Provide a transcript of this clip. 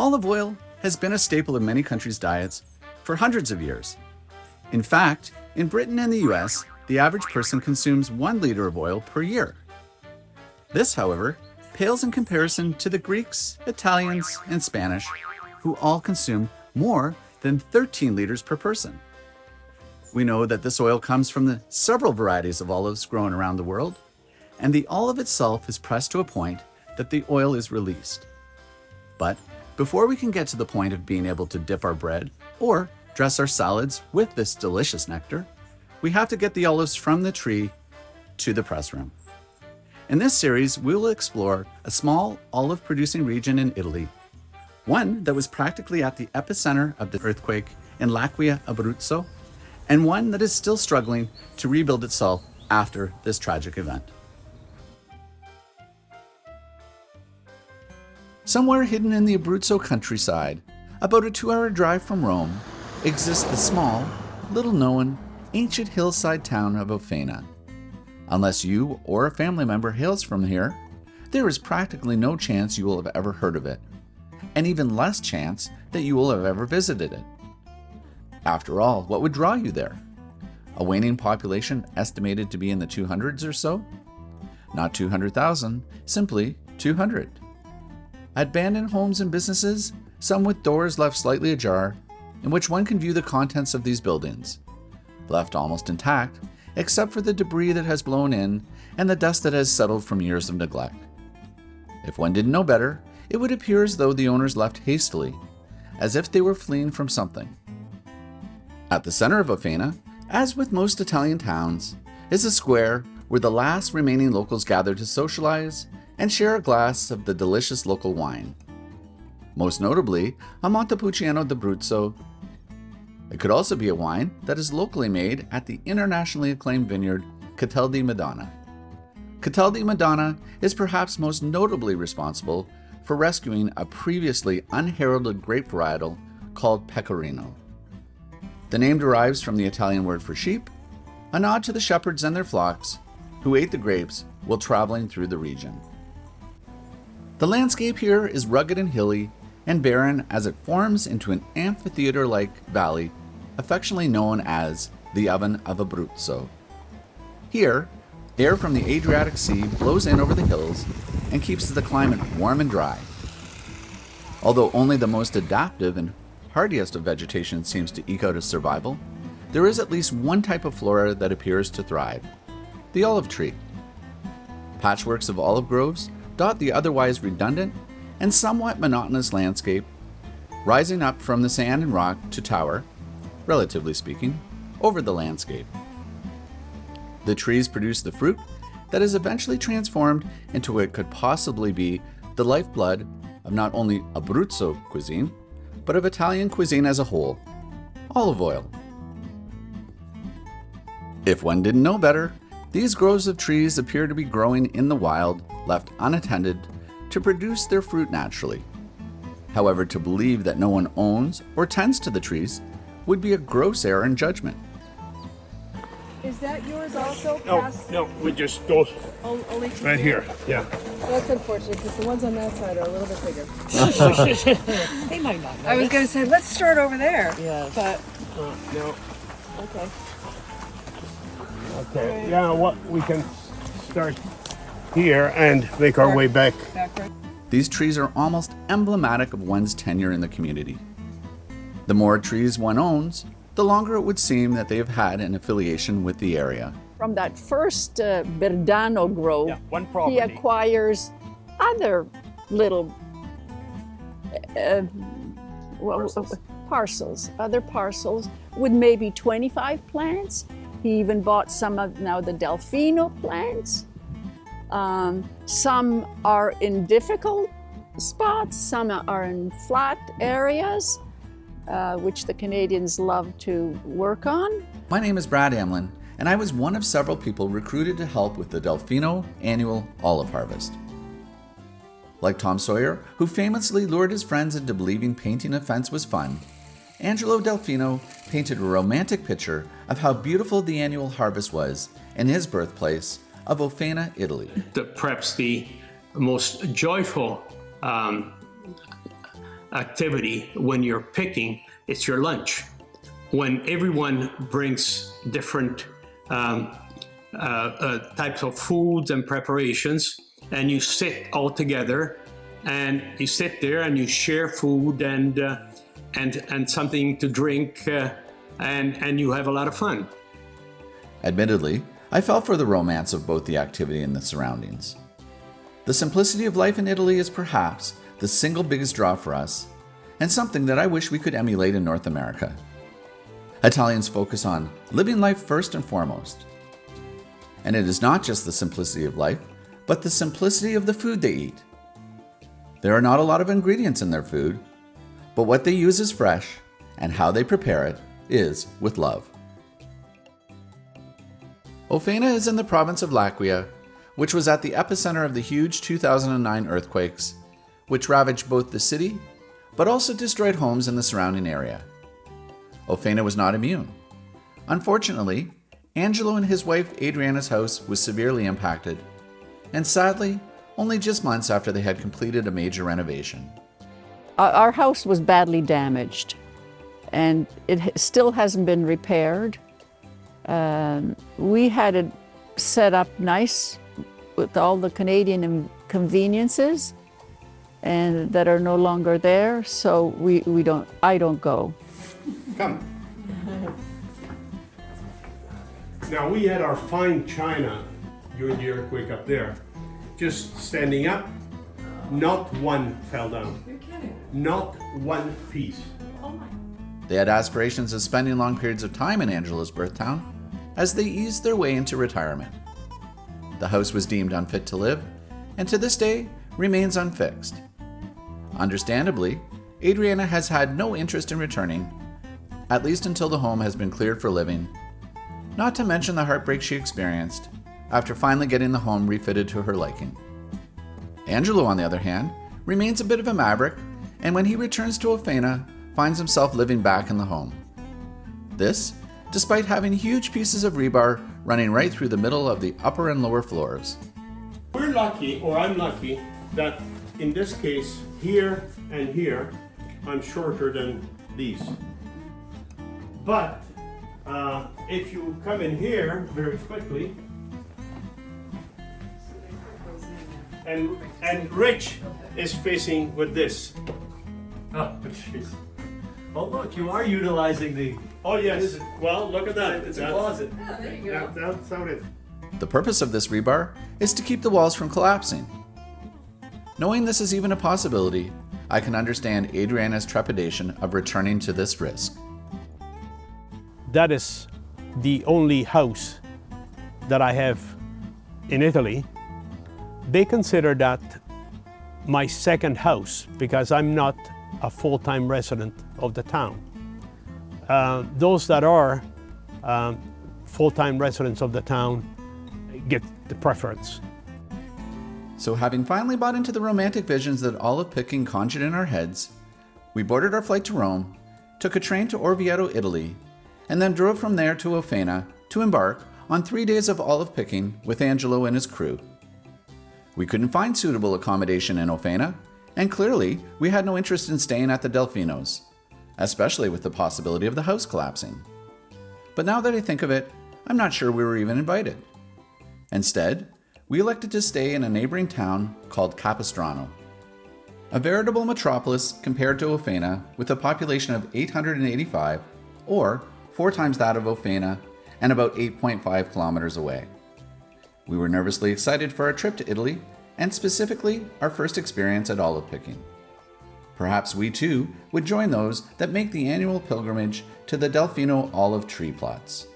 Olive oil has been a staple of many countries' diets for hundreds of years. In fact, in Britain and the US, the average person consumes 1 liter of oil per year. This, however, pales in comparison to the Greeks, Italians, and Spanish, who all consume more than 13 liters per person. We know that this oil comes from the several varieties of olives grown around the world, and the olive itself is pressed to a point that the oil is released. But before we can get to the point of being able to dip our bread or dress our salads with this delicious nectar, we have to get the olives from the tree to the press room. In this series, we will explore a small olive-producing region in Italy, one that was practically at the epicenter of the earthquake in L'Aquila, Abruzzo, and one that is still struggling to rebuild itself after this tragic event. Somewhere hidden in the Abruzzo countryside, about a 2-hour drive from Rome, exists the small, little-known, ancient hillside town of Ofena. Unless you or a family member hails from here, there is practically no chance you will have ever heard of it, and even less chance that you will have ever visited it. After all, what would draw you there? A waning population estimated to be in the 200s or so? Not 200,000, simply 200. Abandoned homes and businesses, some with doors left slightly ajar, in which one can view the contents of these buildings, left almost intact, except for the debris that has blown in and the dust that has settled from years of neglect. If one didn't know better, it would appear as though the owners left hastily, as if they were fleeing from something. At the center of Ofena, as with most Italian towns, is a square where the last remaining locals gather to socialize and share a glass of the delicious local wine. Most notably, a Montepulciano d'Abruzzo. It could also be a wine that is locally made at the internationally acclaimed vineyard Catel di Madonna. Catel di Madonna is perhaps most notably responsible for rescuing a previously unheralded grape varietal called Pecorino. The name derives from the Italian word for sheep, a nod to the shepherds and their flocks who ate the grapes while traveling through the region. The landscape here is rugged and hilly and barren as it forms into an amphitheater-like valley affectionately known as the Oven of Abruzzo. Here, air from the Adriatic Sea blows in over the hills and keeps the climate warm and dry. Although only the most adaptive and hardiest of vegetation seems to eke out a survival, there is at least one type of flora that appears to thrive: the olive tree. Patchworks of olive groves dot the otherwise redundant and somewhat monotonous landscape, rising up from the sand and rock to tower, relatively speaking, over the landscape. The trees produce the fruit that is eventually transformed into what could possibly be the lifeblood of not only Abruzzo cuisine, but of Italian cuisine as a whole: olive oil. If one didn't know better, these groves of trees appear to be growing in the wild, left unattended, to produce their fruit naturally. However, to believe that no one owns or tends to the trees would be a gross error in judgment. Is that yours also? No, we just go Only two right here. Yeah. That's unfortunate because the ones on that side are a little bit bigger. They might not know. I was going to say, let's start over there. Yes. But, No. okay. Okay. Yeah. What we can start here and make our way back. Backward. These trees are almost emblematic of one's tenure in the community. The more trees one owns, the longer it would seem that they have had an affiliation with the area. From that first Berdano grove, Yeah, one he property. acquires other little other parcels with maybe 25 plants. He even bought some of now the Delfino plants. Some are in difficult spots, some are in flat areas, which the Canadians love to work on. My name is Brad Amlin, and I was one of several people recruited to help with the Delfino annual olive harvest. Like Tom Sawyer, who famously lured his friends into believing painting a fence was fun, Angelo Delfino painted a romantic picture of how beautiful the annual harvest was in his birthplace of Ofena, Italy. Perhaps the most joyful activity when you're picking, it's your lunch. When everyone brings different types of foods and preparations, and you sit all together, and you sit there and you share food and something to drink, and you have a lot of fun. Admittedly, I fell for the romance of both the activity and the surroundings. The simplicity of life in Italy is perhaps the single biggest draw for us, and something that I wish we could emulate in North America. Italians focus on living life first and foremost. And it is not just the simplicity of life, but the simplicity of the food they eat. There are not a lot of ingredients in their food, but what they use is fresh, and how they prepare it is with love. Ofena is in the province of L'Aquila, which was at the epicenter of the huge 2009 earthquakes, which ravaged both the city, but also destroyed homes in the surrounding area. Ofena was not immune. Unfortunately, Angelo and his wife Adriana's house was severely impacted, and sadly, only just months after they had completed a major renovation. Our house was badly damaged, and it still hasn't been repaired. We had it set up nice with all the Canadian conveniences, and that are no longer there, so I don't go. Come. Now, we had our fine china during the earthquake up there. Just standing up, not one fell down. You're kidding. Not one piece. They had aspirations of spending long periods of time in Angelo's birth town as they eased their way into retirement. The house was deemed unfit to live, and to this day remains unfixed. Understandably, Adriana has had no interest in returning, at least until the home has been cleared for living, not to mention the heartbreak she experienced after finally getting the home refitted to her liking. Angelo, on the other hand, remains a bit of a maverick, and when he returns to Ofena, finds himself living back in the home. This, despite having huge pieces of rebar running right through the middle of the upper and lower floors. We're lucky, or I'm lucky, that in this case, here and here, I'm shorter than these. But if you come in here very quickly, and Rich is facing with this. Oh, jeez. Oh, look, you are utilizing the... Oh yes. Well, look at that. It's a closet. Oh, there you go. That's how it is. The purpose of this rebar is to keep the walls from collapsing. Knowing this is even a possibility, I can understand Adriana's trepidation of returning to this risk. That is the only house that I have in Italy. They consider that my second house because I'm not a full-time resident of the town. Those that are full-time residents of the town get the preference. So having finally bought into the romantic visions that olive picking conjured in our heads, we boarded our flight to Rome, took a train to Orvieto, Italy, and then drove from there to Ofena to embark on 3 days of olive picking with Angelo and his crew. We couldn't find suitable accommodation in Ofena, and clearly we had no interest in staying at the Delfinos, especially with the possibility of the house collapsing. But now that I think of it, I'm not sure we were even invited. Instead, we elected to stay in a neighboring town called Capistrano, a veritable metropolis compared to Ofena with a population of 885, or 4 times that of Ofena, and about 8.5 kilometers away. We were nervously excited for our trip to Italy, and specifically our first experience at olive picking. Perhaps we too would join those that make the annual pilgrimage to the Delfino olive tree plots.